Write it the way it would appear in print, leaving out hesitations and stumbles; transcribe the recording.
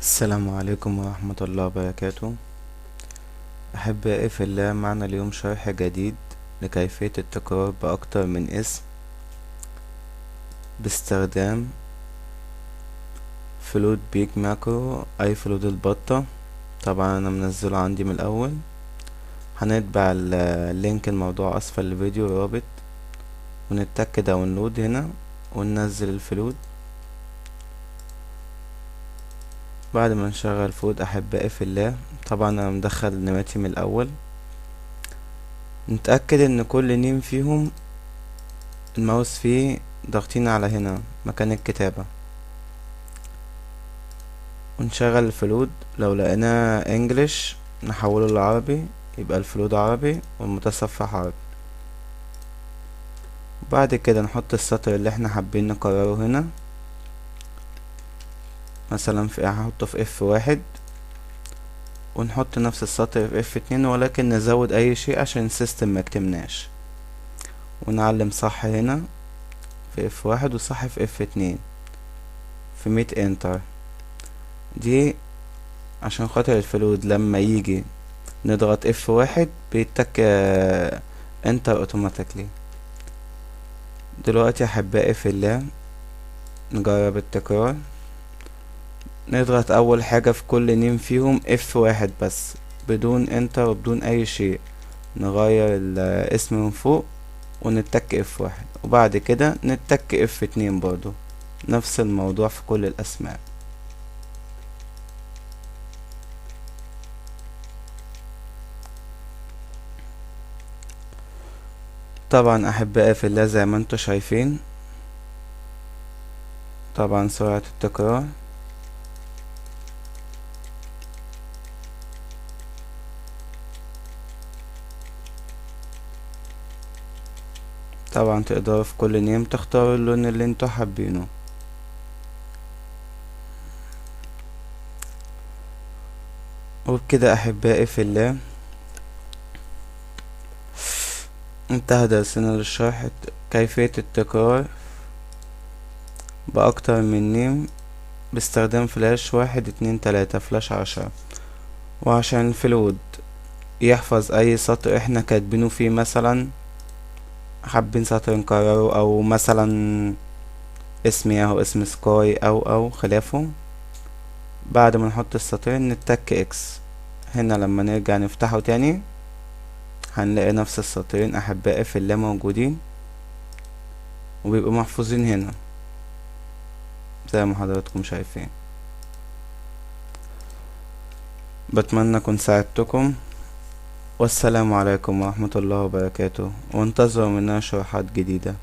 السلام عليكم ورحمة الله وبركاته. أحبائي في الله، معنا اليوم شرح جديد لكيفية التكرار بأكتر من اسم باستخدام فلوت بيج ماكرو أي فلوت البطة. طبعا أنا منزله عندي من الأول. هنتبع اللينك الموضوع أسفل الفيديو رابط، ونتك داونلود هنا وننزل الفلوت. بعد ما نشغل فلوت أحبائي في الله، طبعا أنا مدخل نماتي من الأول. نتأكد ان كل نيم فيهم الماوس فيه ضاغطين على هنا مكان الكتابة، ونشغل الفلود. لو لقيناه انجليش نحوله للعربي، يبقى الفلود عربي والمتصفح عربي. بعد كده نحط السطر اللي احنا حابين نكرره هنا. مثلا هحطه في F1، ونحط نفس السطر في F2، ولكن نزود اي شيء عشان السيستم مكتمناش. ونعلم صح هنا في F1 وصح في F2 في 100 انتر. دي عشان خاطر الفلود لما يجي نضغط F1 بيتك انتر اوتوماتيكلي. دلوقتي احبائي في الله نجرب التكرار. نضغط اول حاجة في كل نيم فيهم F1 بس، بدون انتر وبدون اي شيء. نغير الاسم من فوق ونتك F1، وبعد كده نتك F2 برضو. نفس الموضوع في كل الاسماء. طبعا احبائي في الله زي ما انتوا شايفين، طبعا سرعة التكرار. طبعا تقدروا في كل نيم تختاروا اللون اللي انتوا حابينه. وبكده احبائي في الله انتهى درسنا للشرح كيفية التكرار بأكتر من نيم باستخدام فلاش 1 2 3 فلاش 10. وعشان الفلود يحفظ اي سطر احنا كاتبينه فيه، مثلا حابين سطر نكرره، او مثلا اسمي اهو اسم سكاي او خلافه. بعد ما نحط السطرين نتك اكس هنا. لما نرجع نفتحه تاني هنلاقي نفس السطرين احبائي في الله موجودين، وبيبقوا محفوظين هنا زي ما حضراتكم شايفين. بتمنى اكون ساعدتكم، والسلام عليكم ورحمة الله وبركاته، وانتظروا مننا شروحات جديدة.